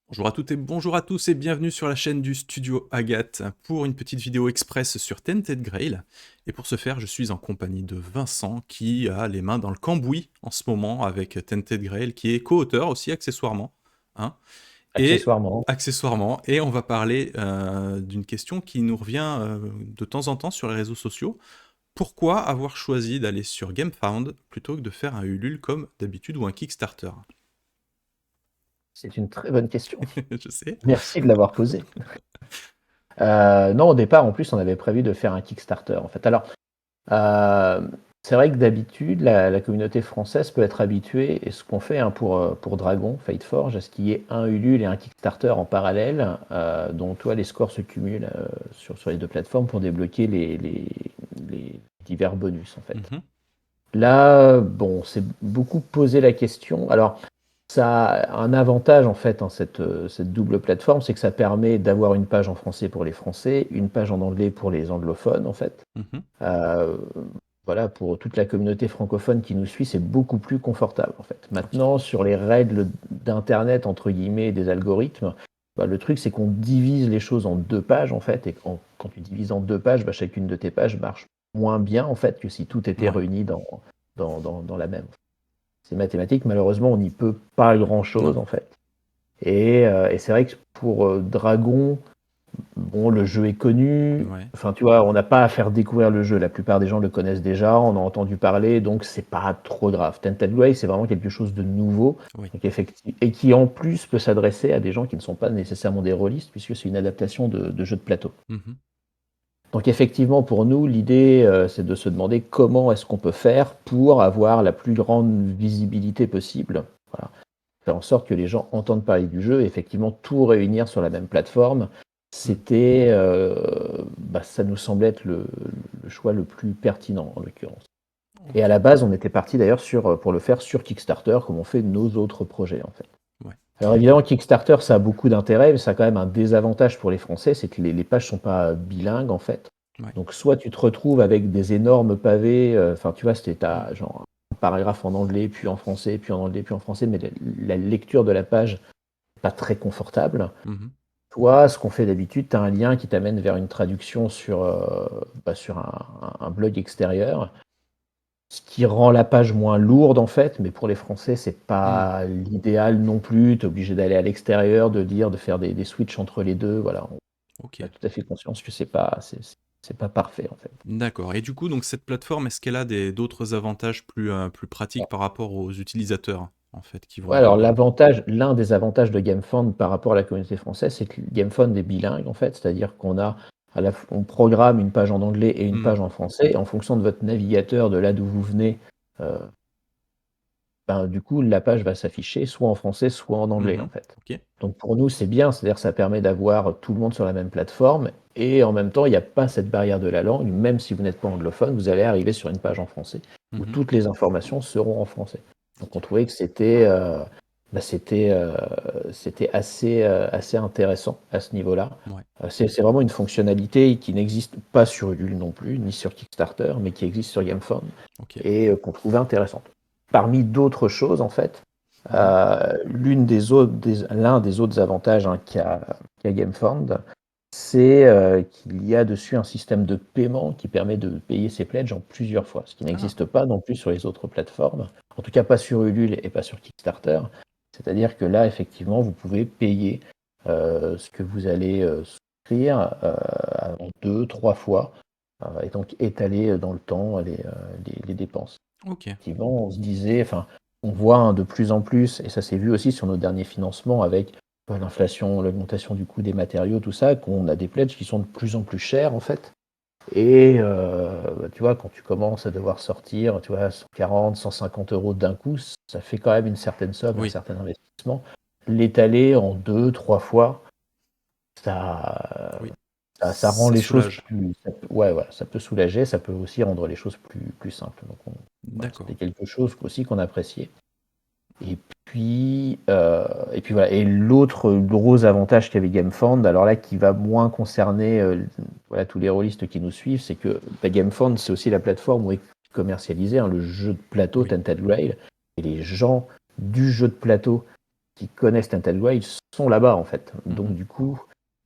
Bonjour à toutes et bonjour à tous et bienvenue sur la chaîne du studio Agathe pour une petite vidéo express sur Tented Grail. Et pour ce faire, je suis en compagnie de Vincent qui a les mains dans le cambouis en ce moment avec Tented Grail, qui est co-auteur aussi accessoirement. Hein. Et Accessoirement. accessoirement, et on va parler d'une question qui nous revient de temps en temps sur les réseaux sociaux. Pourquoi avoir choisi d'aller sur GameFound plutôt que de faire un Ulule comme d'habitude ou un Kickstarter? C'est une très bonne question. Je sais. Merci de l'avoir posée. Non, au départ, en plus, on avait prévu de faire un Kickstarter, en fait. Alors, euh, c'est vrai que d'habitude, la communauté française peut être habituée, et ce qu'on fait pour Dragon, Fateforge, à ce qu'il y ait un Ulule et un Kickstarter en parallèle, dont toi, les scores se cumulent sur les deux plateformes pour débloquer les divers bonus, en fait. Mhm. Là, bon, c'est beaucoup posé la question. Alors, ça a un avantage en fait, hein, cette double plateforme, c'est que ça permet d'avoir une page en français pour les Français, une page en anglais pour les anglophones en fait. Mhm. Euh, voilà, pour toute la communauté francophone qui nous suit, c'est beaucoup plus confortable en fait. Ok. Maintenant, sur les règles d'Internet, entre guillemets, des algorithmes, bah, le truc c'est qu'on divise les choses en deux pages en fait, et quand tu divises en deux pages, bah, chacune de tes pages marche moins bien en fait que si tout était Ouais. réuni dans la même. C'est mathématique, malheureusement, on n'y peut pas grand-chose Non. en fait. Et c'est vrai que pour Dragon, bon, le jeu est connu. Ouais. Enfin, tu vois, on n'a pas à faire découvrir le jeu. La plupart des gens le connaissent déjà, on en a entendu parler, donc c'est pas trop grave. Tented Grey, c'est vraiment quelque chose de nouveau, Oui. donc et qui en plus peut s'adresser à des gens qui ne sont pas nécessairement des rôlistes, puisque c'est une adaptation de jeu de plateau. Mhm. Donc effectivement, pour nous, l'idée, c'est de se demander comment est-ce qu'on peut faire pour avoir la plus grande visibilité possible. Voilà. Faire en sorte que les gens entendent parler du jeu et effectivement tout réunir sur la même plateforme. Mm. Ça nous semblait être le choix le plus pertinent en l'occurrence. Et à Ok. la base, on était parti d'ailleurs pour le faire sur Kickstarter, comme on fait nos autres projets en fait. Ouais. Alors évidemment, Kickstarter, ça a beaucoup d'intérêt, mais ça a quand même un désavantage pour les Français, c'est que les pages sont pas bilingues en fait. Ouais. Donc soit tu te retrouves avec des énormes pavés, enfin tu vois, Mm. t'as genre un paragraphe en anglais, puis en français, puis en anglais, puis en français, mais la lecture de la page n'est pas très confortable. Mhm. Soit, ce qu'on fait d'habitude, tu as un lien qui t'amène vers une traduction sur un blog extérieur, ce qui rend la page moins lourde en fait, mais pour les Français, c'est Mm. pas l'idéal non plus. Tu es obligé d'aller à l'extérieur, de lire, de faire des switches entre les deux. Voilà, Ok. on a tout à fait conscience que c'est pas parfait en fait. D'accord. Et du coup, donc cette plateforme, est-ce qu'elle a d'autres avantages plus pratiques par rapport aux utilisateurs, en fait, qui Ouais, vont. alors l'un des avantages de GameFound par rapport à la communauté française, c'est que GameFound est bilingue en fait, c'est-à-dire on programme une page en anglais et une Mm. page en français, et en fonction de votre navigateur, de là d'où vous venez, euh, ben, du coup, la page va s'afficher soit en français, soit en anglais, en Mhm. fait. Ok. Donc pour nous, c'est bien, c'est-à-dire que ça permet d'avoir tout le monde sur la même plateforme, et en même temps, il n'y a pas cette barrière de la langue. Même si vous n'êtes pas anglophone, vous allez arriver sur une page en français, où Mhm. toutes les informations seront en français. Donc Ok. on trouvait que bah, c'était assez intéressant à ce niveau-là. Ouais. C'est vraiment une fonctionnalité qui n'existe pas sur Ulule non plus, ni sur Kickstarter, mais qui existe sur GameFound, Ok. et qu'on trouvait intéressante. Parmi d'autres choses, en fait, Mhm. l'un des autres avantages, hein, qu'a GameFound, c'est qu'il y a dessus un système de paiement qui permet de payer ses pledges en plusieurs fois, ce qui Ah. n'existe pas non plus sur les autres plateformes, en tout cas pas sur Ulule et pas sur Kickstarter. C'est-à-dire que là, effectivement, vous pouvez payer ce que vous allez souscrire en deux, trois fois, et donc étaler dans le temps les dépenses. Ok. Effectivement, on se disait, enfin, on voit, hein, de plus en plus, et ça s'est vu aussi sur nos derniers financements avec l'inflation, l'augmentation du coût des matériaux, tout ça, qu'on a des pledges qui sont de plus en plus chers en fait. Et bah, tu vois, quand tu commences à devoir sortir, tu vois, 140, 150 euros d'un coup, ça fait quand même une certaine somme, un Oui. certain investissement. L'étaler en deux, trois fois, ça, Oui. ça rend Ça les choses soulage. plus. Ouais, voilà, ça peut soulager, ça peut aussi rendre les choses plus simples. Donc, voilà, c'était D'accord. quelque chose aussi qu'on appréciait. Et et puis voilà. Et l'autre gros avantage qu'avait GameFound, alors là, qui va moins concerner voilà, tous les rôlistes qui nous suivent, c'est que bah, GameFound, c'est aussi la plateforme où est commercialisé, hein, le jeu de plateau Oui. Tented Grail. Et les gens du jeu de plateau qui connaissent Tented Grail sont là-bas en fait. Donc Mhm. du coup,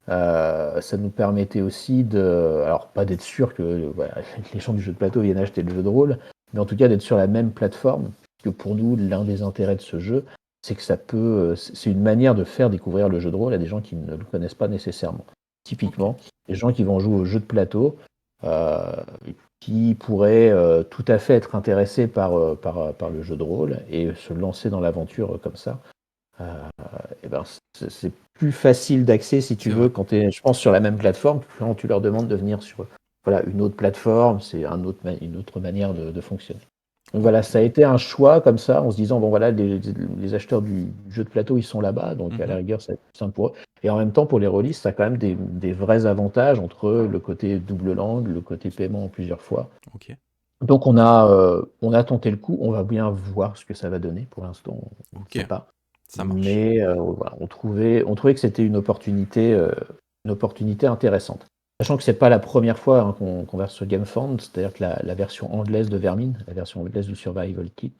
ça nous permettait aussi alors pas d'être sûr que voilà, les gens du jeu de plateau viennent acheter le jeu de rôle, mais en tout cas d'être sur la même plateforme. Parce que pour nous, l'un des intérêts de ce jeu, c'est que c'est une manière de faire découvrir le jeu de rôle à des gens qui ne le connaissent pas nécessairement. Ok. Typiquement, les gens qui vont jouer au jeu de plateau, euh, qui pourraient tout à fait être intéressés par le jeu de rôle et se lancer dans l'aventure comme ça. Euh, et ben, c'est plus facile d'accès si tu C'est veux vrai. quand tu es, je pense, sur la même plateforme. Quand tu leur demandes de venir sur voilà, une autre plateforme, c'est une autre manière de fonctionner. Donc voilà, Ok. ça a été un choix comme ça, en se disant, bon voilà, les acheteurs du jeu de plateau, ils sont là-bas, donc à la Mhm. rigueur, c'est plus simple pour eux. Et en même temps, pour les releases, ça a quand même des vrais avantages entre le côté double langue, le côté paiement en plusieurs fois. Ok. Donc on a tenté le coup, on va bien voir ce que ça va donner. Pour l'instant, on ne Ok. sait pas. Ça marche. Mais voilà, on trouvait que c'était une opportunité intéressante. Sachant que c'est pas la première fois qu'on va sur GameFound, c'est-à-dire que la version anglaise de Vermin, la version anglaise du Survival Kit,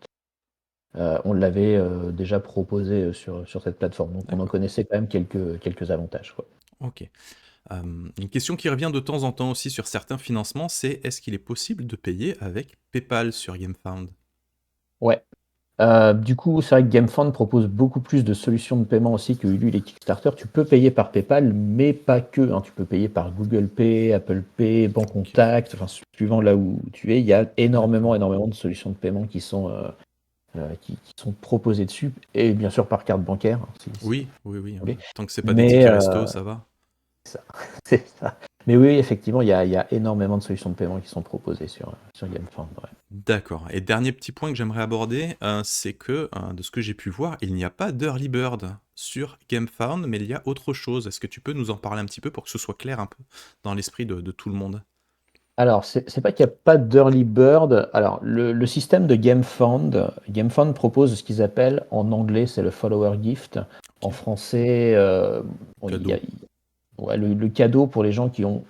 on l'avait déjà proposé sur cette plateforme. Donc on en D'accord. connaissait quand même quelques avantages, quoi. Ok. Une question qui revient de temps en temps aussi sur certains financements, c'est est-ce qu'il est possible de payer avec PayPal sur GameFound? Ouais. Du coup, c'est vrai que GameFound propose beaucoup plus de solutions de paiement aussi que Ulule et Kickstarter. Tu peux payer par PayPal, mais pas que, hein. Tu peux payer par Google Pay, Apple Pay, Banque Ok. Contact, enfin, suivant là où tu es. Il y a D'accord. énormément de solutions de paiement qui sont proposées dessus, et bien sûr par carte bancaire, hein, si Oui, oui, oui. vous voulez. Tant que c'est pas des Mais tickets resto, ça va. c'est ça. C'est ça. Mais oui, effectivement, il y a énormément de solutions de paiement qui sont proposées sur GameFound. Ouais. D'accord. Et dernier petit point que j'aimerais aborder, c'est que, de ce que j'ai pu voir, il n'y a pas d'early bird sur GameFound, mais il y a autre chose. Est-ce que tu peux nous en parler un petit peu pour que ce soit clair un peu dans l'esprit de tout le monde? Alors, c'est pas qu'il n'y a pas d'early bird. Alors, le système de GameFound propose ce qu'ils appellent, en anglais, c'est le follower gift. En Ok. français, bon, Cadeau. ouais, le cadeau pour les gens qui ont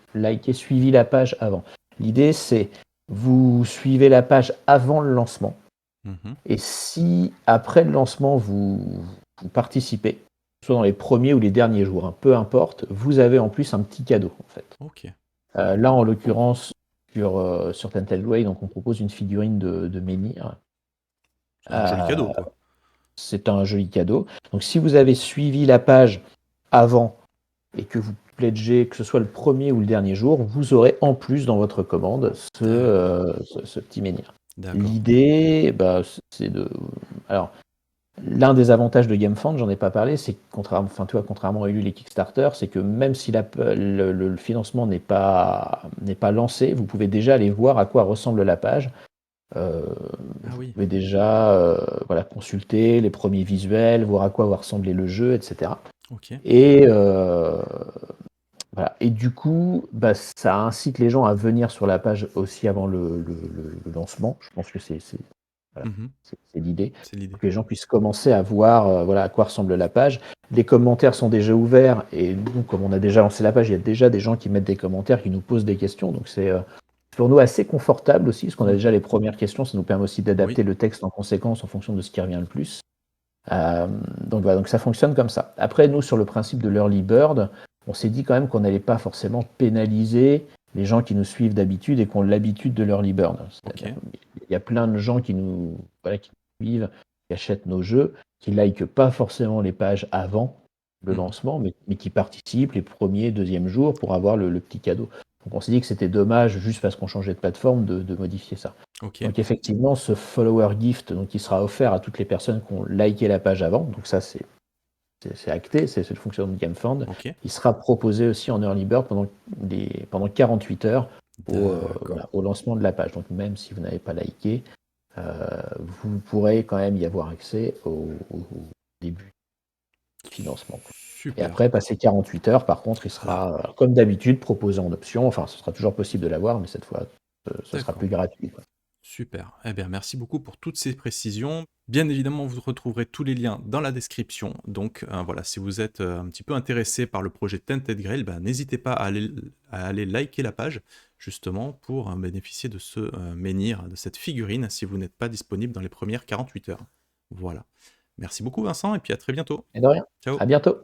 suivi la page avant. L'idée, c'est vous suivez la page avant le lancement. Mhm. Et si, après le lancement, vous participez, soit dans les premiers ou les derniers jours, hein, peu importe, vous avez en plus un petit cadeau, en fait. Ok. Là, en l'occurrence, sur Tented Way, donc on propose une figurine de menhir. C'est un joli cadeau, Euh, quoi. c'est un joli cadeau. Donc, si vous avez suivi la page avant et que vous pledgez, que ce soit le premier ou le dernier jour, vous aurez en plus dans votre commande D'accord. ce petit menhir. D'accord. L'idée, bah, c'est de. Alors, l'un des avantages de GameFound, j'en ai pas parlé, c'est que contrairement à Ulule et Kickstarter, c'est que même si le financement n'est pas lancé, vous pouvez déjà aller voir à quoi ressemble la page. Ah Vous oui. pouvez déjà voilà, consulter les premiers visuels, voir à quoi va ressembler le jeu, etc. Ok. Et, voilà. Et du coup, bah, ça incite les gens à venir sur la page aussi avant le lancement. Je pense que voilà, Mhm. c'est l'idée. C'est Pour l'idée. que les gens puissent commencer à voir voilà, à quoi ressemble la page. Les commentaires sont déjà ouverts et nous, comme on a déjà lancé la page, il y a déjà des gens qui mettent des commentaires, qui nous posent des questions. Donc c'est pour nous assez confortable aussi, parce qu'on a déjà Mhm. les premières questions. Ça nous permet aussi Oui. d'adapter le texte en conséquence en fonction de ce qui revient le plus. Euh, donc voilà, donc ça fonctionne comme ça. Après, nous, sur le principe de l'early bird, on s'est dit quand même qu'on n'allait pas forcément pénaliser les gens qui nous suivent d'habitude et qui ont l'habitude de l'early bird. Ok. C'est-à-dire, il y a plein de gens voilà, qui nous suivent, qui achètent nos jeux, qui likent pas forcément les pages avant le Mhm. lancement, mais qui participent les premiers, deuxièmes jours pour avoir le petit cadeau. Donc on s'est dit que c'était dommage, juste parce qu'on changeait de plateforme, de modifier ça. Ok. Donc effectivement, ce follower gift, donc, il sera offert à toutes les personnes qui ont liké la page avant. Donc ça, c'est acté, c'est le fonctionnement de GameFound. Ok. Il sera proposé aussi en early bird pendant 48 heures D'accord. voilà, au lancement de la page. Donc même si vous n'avez pas liké, vous pourrez quand même y avoir accès au début du financement. Et Super. après, passer 48 heures, par contre, il Là. sera, comme d'habitude, proposé en option. Enfin, ce sera toujours possible de l'avoir, mais cette fois, ce sera D'accord. plus gratuit, quoi. Super. Eh bien, merci beaucoup pour toutes ces précisions. Bien évidemment, vous retrouverez tous les liens dans la description. Donc, voilà, si vous êtes un petit peu intéressé par le projet Tented Grail, ben, n'hésitez pas à aller liker la page, justement, pour bénéficier de ce menhir, de cette figurine, si vous n'êtes pas disponible dans les premières 48 heures. Voilà. Merci beaucoup Vincent et puis à très bientôt. Et de rien. Ciao. À bientôt.